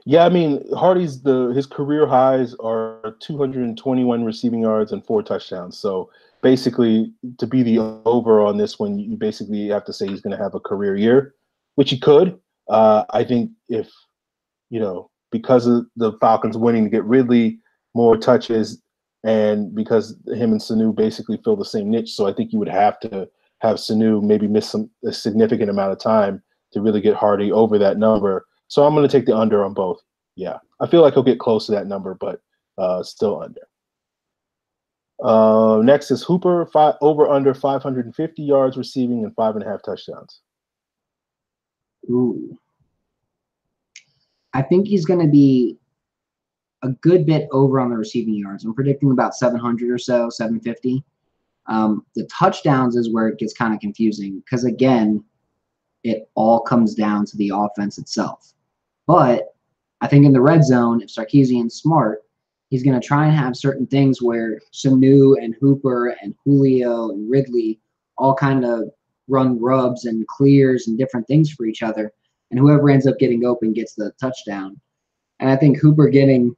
Yeah, I mean, his career highs are 221 receiving yards and 4 touchdowns. So basically, to be the over on this one, you basically have to say he's going to have a career year, which he could. I think if, because of the Falcons winning to get Ridley more touches and because him and Sanu basically fill the same niche. So I think you would have to have Sanu maybe miss a significant amount of time to really get Hardy over that number. So I'm going to take the under on both. Yeah, I feel like he'll get close to that number, but still under. Next is Hooper, over under 550 yards receiving and 5.5 touchdowns. Ooh. I think he's going to be a good bit over on the receiving yards. I'm predicting about 700 or so, 750. The touchdowns is where it gets kind of confusing because, again, it all comes down to the offense itself. But I think in the red zone, if Sarkisian's smart, he's going to try and have certain things where Sanu and Hooper and Julio and Ridley all kind of run rubs and clears and different things for each other. And whoever ends up getting open gets the touchdown. And I think Hooper getting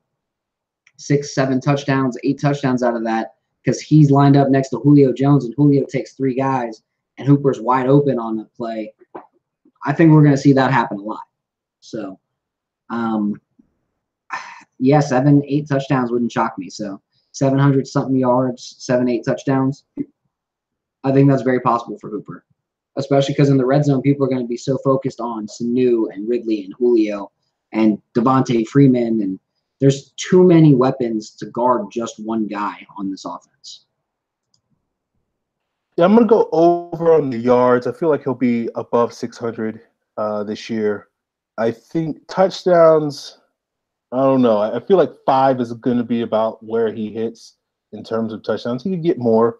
6, 7 touchdowns, 8 touchdowns out of that because he's lined up next to Julio Jones and Julio takes 3 guys and Hooper's wide open on the play. I think we're going to see that happen a lot. So, yeah, 7, 8 touchdowns wouldn't shock me. So 700 something yards, 7, 8 touchdowns. I think that's very possible for Hooper, especially because in the red zone, people are going to be so focused on Sanu and Ridley and Julio and Devontae Freeman. And there's too many weapons to guard just one guy on this offense. Yeah, I'm going to go over on the yards. I feel like he'll be above 600 this year. I think touchdowns, I don't know. I feel like 5 is going to be about where he hits in terms of touchdowns. He could get more,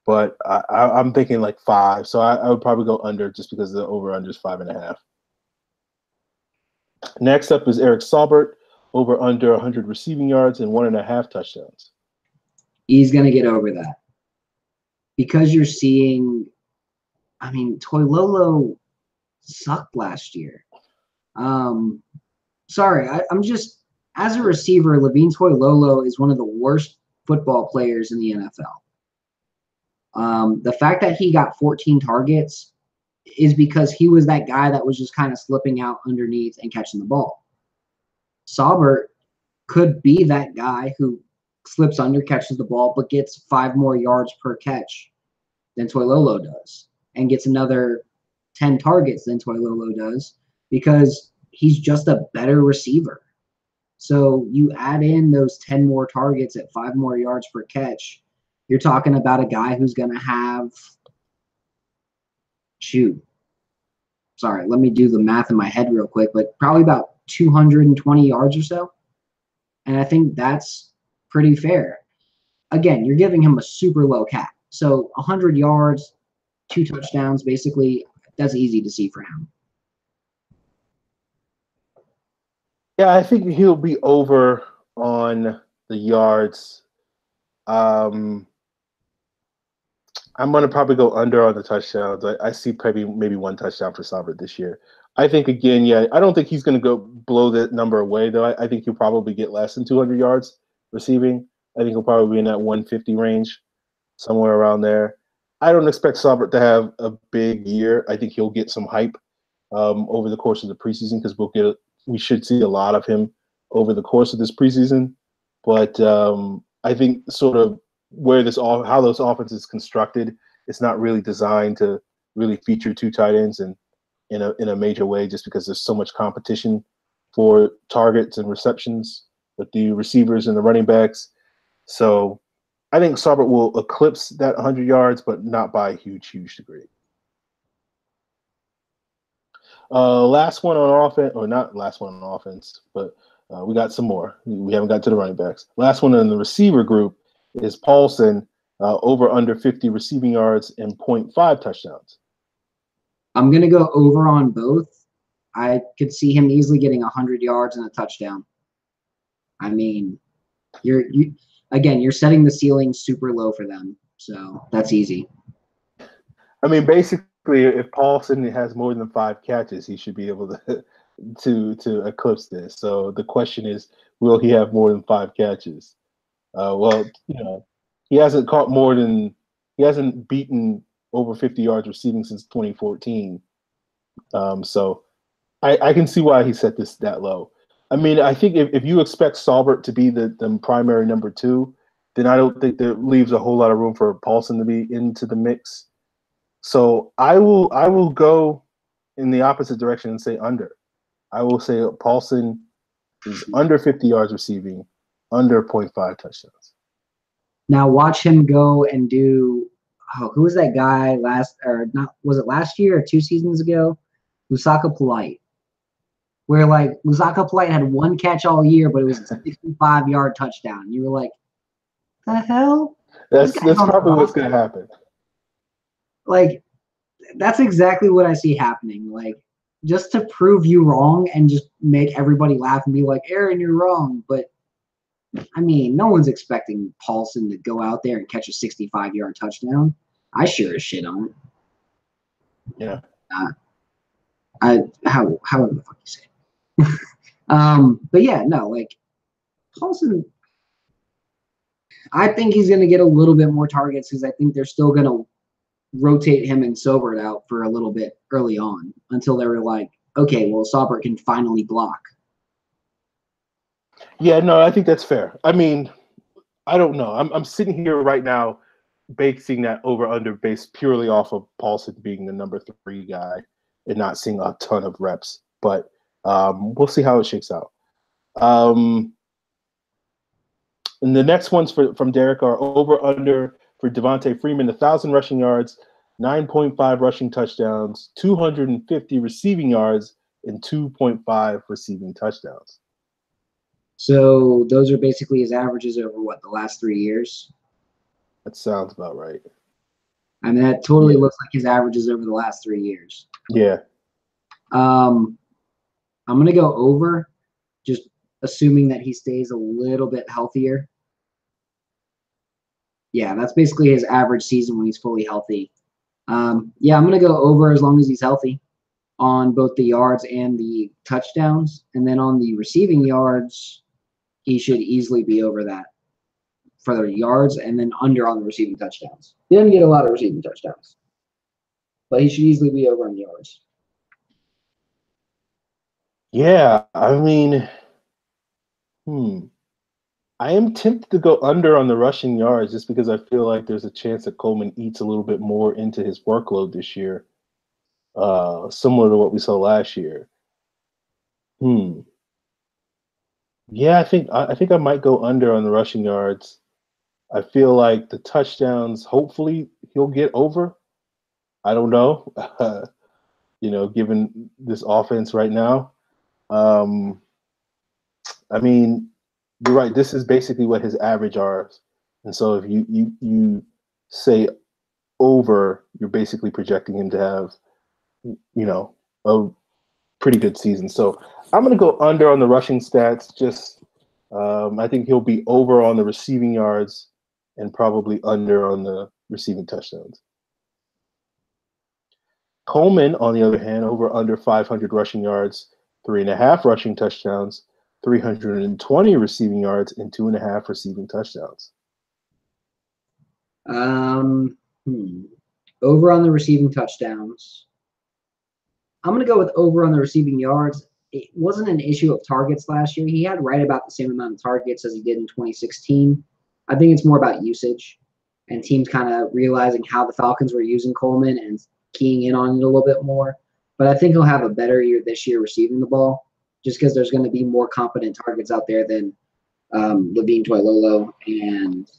but I'm thinking like 5. So I would probably go under just because the over-under is 5.5. Next up is Eric Saubert, over under 100 receiving yards and 1.5 touchdowns. He's going to get over that. Because you're seeing, I mean, Toilolo sucked last year. Sorry, I'm just, as a receiver, Levine Toilolo is one of the worst football players in the NFL. The fact that he got 14 targets is because he was that guy that was just kind of slipping out underneath and catching the ball. Saubert could be that guy who slips under, catches the ball, but gets 5 more yards per catch than Toilolo does and gets another 10 targets than Toilolo does because he's just a better receiver. So you add in those 10 more targets at 5 more yards per catch, you're talking about a guy who's going to have let me do the math in my head real quick, but probably about 220 yards or so. And I think that's pretty fair. Again, you're giving him a super low cap. So 100 yards, 2 touchdowns, basically, that's easy to see for him. Yeah, I think he'll be over on the yards. I'm going to probably go under on the touchdowns. I see maybe 1 touchdown for Saubert this year. I think, again, yeah, I don't think he's going to go blow that number away, though. I think he'll probably get less than 200 yards receiving. I think he'll probably be in that 150 range, somewhere around there. I don't expect Saubert to have a big year. I think he'll get some hype over the course of the preseason because we should see a lot of him over the course of this preseason. But I think sort of how this offense is constructed, it's not really designed to really feature 2 tight ends in a major way, just because there's so much competition for targets and receptions with the receivers and the running backs. So I think Saubert will eclipse that 100 yards, but not by a huge degree. Last one on offense, or not last one on offense, but we got some more. We haven't got to the running backs. Last one in the receiver group is Paulson, over under 50 receiving yards and 0.5 touchdowns. I'm going to go over on both. I could see him easily getting 100 yards and a touchdown. I mean, you're setting the ceiling super low for them, so that's easy. I mean, basically, if Paulson has more than 5 catches, he should be able to eclipse this. So the question is, will he have more than 5 catches? Well, he hasn't beaten over 50 yards receiving since 2014. So I can see why he set this that low. I mean, I think if you expect Saubert to be the primary number 2, then I don't think that leaves a whole lot of room for Paulson to be into the mix. So I will go in the opposite direction and say under. I will say Paulson is under 50 yards receiving, under 0.5 touchdowns. Now watch him go and do. Oh, who was that guy was it last year or 2 seasons ago? Lusaka Polite. Where like Lusaka Polite had one catch all year, but it was a 65-yard touchdown. You were like, the hell? That's probably what's going to happen. Like, that's exactly what I see happening. Like, just to prove you wrong and just make everybody laugh and be like, Aaron, you're wrong. But, I mean, no one's expecting Paulson to go out there and catch a 65-yard touchdown. I sure as shit on it. Yeah. How the fuck you say it? But yeah, no, like, Paulson, I think he's going to get a little bit more targets because I think they're still going to rotate him and Sobert out for a little bit early on until they were like, okay, well, Sobert can finally block. Yeah, no, I think that's fair. I mean, I don't know. I'm sitting here right now basing that over-under based purely off of Paulson being the number 3 guy and not seeing a ton of reps. But we'll see how it shakes out. And the next ones from Derek are over-under for Devontae Freeman, 1,000 rushing yards, 9.5 rushing touchdowns, 250 receiving yards, and 2.5 receiving touchdowns. So those are basically his averages over, the last 3 years? That sounds about right. I mean, that totally looks like his averages over the last 3 years. Yeah. I'm going to go over, just assuming that he stays a little bit healthier. Yeah, that's basically his average season when he's fully healthy. Yeah, I'm going to go over as long as he's healthy on both the yards and the touchdowns. And then on the receiving yards, he should easily be over that for the yards and then under on the receiving touchdowns. He didn't get a lot of receiving touchdowns, but he should easily be over on yards. Yeah, I mean, I am tempted to go under on the rushing yards just because I feel like there's a chance that Coleman eats a little bit more into his workload this year, similar to what we saw last year. Yeah, I think I might go under on the rushing yards. I feel like the touchdowns, hopefully he'll get over. I don't know, given this offense right now. I mean, you're right. This is basically what his average are. And so if you say over, you're basically projecting him to have, a pretty good season. So I'm going to go under on the rushing stats. Just I think he'll be over on the receiving yards and probably under on the receiving touchdowns. Coleman, on the other hand, over under 500 rushing yards, 3.5 rushing touchdowns, 320 receiving yards, and 2.5 receiving touchdowns. Over on the receiving touchdowns. I'm going to go with over on the receiving yards. It wasn't an issue of targets last year. He had right about the same amount of targets as he did in 2016. I think it's more about usage and teams kind of realizing how the Falcons were using Coleman and keying in on it a little bit more. But I think he'll have a better year this year receiving the ball just because there's going to be more competent targets out there than Levine Toilolo. And,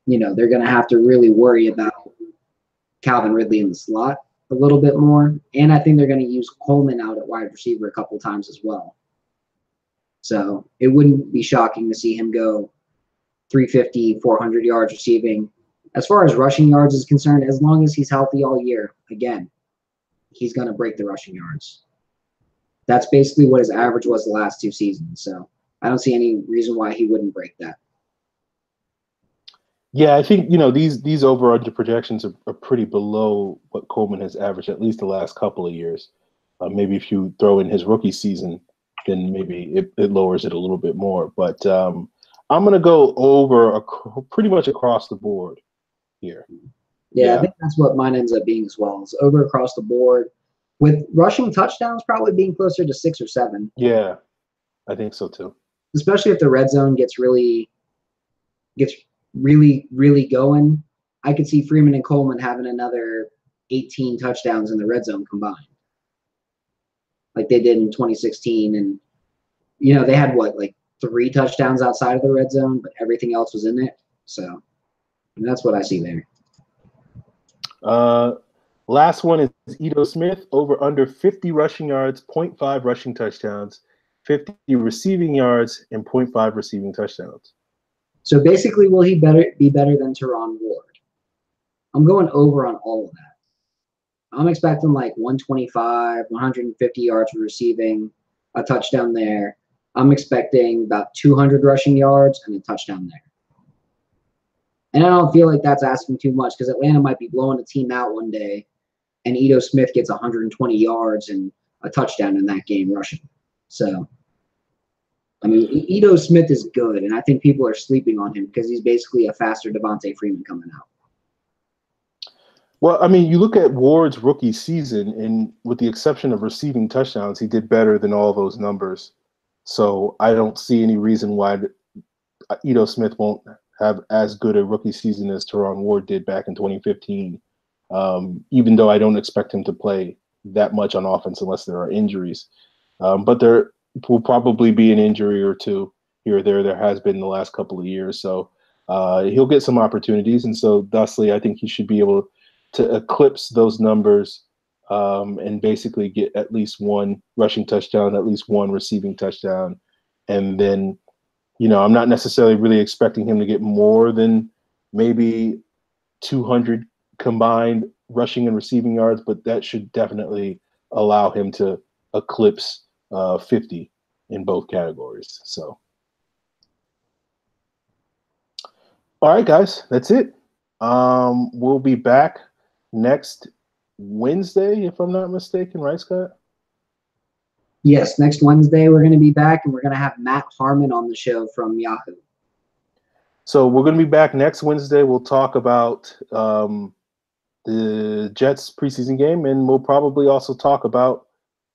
they're going to have to really worry about Calvin Ridley in the slot a little bit more. And I think they're going to use Coleman out at wide receiver a couple times as well. So it wouldn't be shocking to see him go 350, 400 yards receiving. As far as rushing yards is concerned, as long as he's healthy all year, again, he's going to break the rushing yards. That's basically what his average was the last 2 seasons. So I don't see any reason why he wouldn't break that. Yeah, I think, these over-under projections are pretty below what Coleman has averaged at least the last couple of years. Maybe if you throw in his rookie season, then maybe it lowers it a little bit more. But I'm going to go over pretty much across the board here. Yeah, I think that's what mine ends up being as well. It's over across the board, with rushing touchdowns probably being closer to 6 or 7. Yeah, I think so too. Especially if the red zone gets really going. I could see Freeman and Coleman having another 18 touchdowns in the red zone combined, like they did in 2016. And they had 3 touchdowns outside of the red zone, but everything else was in it. So that's what I see there. Last one is Ito Smith, over under 50 rushing yards, 0.5 rushing touchdowns, 50 receiving yards, and 0.5 receiving touchdowns. So basically, will he be better than Teron Ward? I'm going over on all of that. I'm expecting like 125, 150 yards for receiving, a touchdown there. I'm expecting about 200 rushing yards and a touchdown there. And I don't feel like that's asking too much because Atlanta might be blowing a team out one day and Ito Smith gets 120 yards and a touchdown in that game rushing. So, I mean, Ito Smith is good, and I think people are sleeping on him because he's basically a faster Devontae Freeman coming out. Well, I mean, you look at Ward's rookie season, and with the exception of receiving touchdowns, he did better than all those numbers. So I don't see any reason why Ito Smith won't have as good a rookie season as Teron Ward did back in 2015, even though I don't expect him to play that much on offense unless there are injuries. But there will probably be an injury or two here or there. There has been the last couple of years. So he'll get some opportunities. And so thusly, I think he should be able to eclipse those numbers and basically get at least one rushing touchdown, at least one receiving touchdown. And then, you know, I'm not necessarily really expecting him to get more than maybe 200 combined rushing and receiving yards, but that should definitely allow him to eclipse 50 in both categories. So, all right, guys, that's it. We'll be back next Wednesday, if I'm not mistaken, right, Scott? Yes, next Wednesday we're going to be back, and we're going to have Matt Harmon on the show from Yahoo. So we're going to be back next Wednesday. We'll talk about the Jets preseason game, and we'll probably also talk about,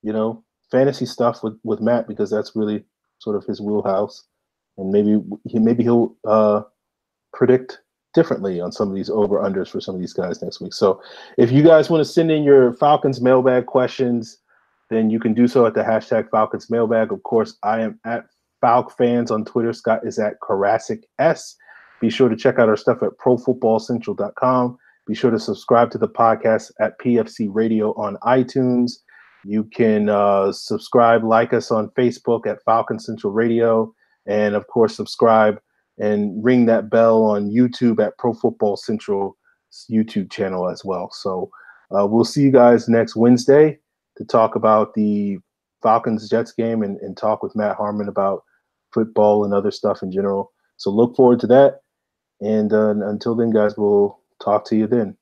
you know, fantasy stuff with Matt, because that's really sort of his wheelhouse, and maybe he'll predict differently on some of these over-unders for some of these guys next week. So if you guys want to send in your Falcons mailbag questions, then you can do so at the hashtag Falcons mailbag. Of course, I am at FalcFans on Twitter. Scott is at Karasik S. Be sure to check out our stuff at ProFootballCentral.com. Be sure to subscribe to the podcast at PFC Radio on iTunes. You can subscribe, like us on Facebook at Falcon Central Radio, and of course, subscribe and ring that bell on YouTube at Pro Football Central YouTube channel as well. So we'll see you guys next Wednesday to talk about the Falcons-Jets game and talk with Matt Harmon about football and other stuff in general. So look forward to that. And until then, guys, we'll talk to you then.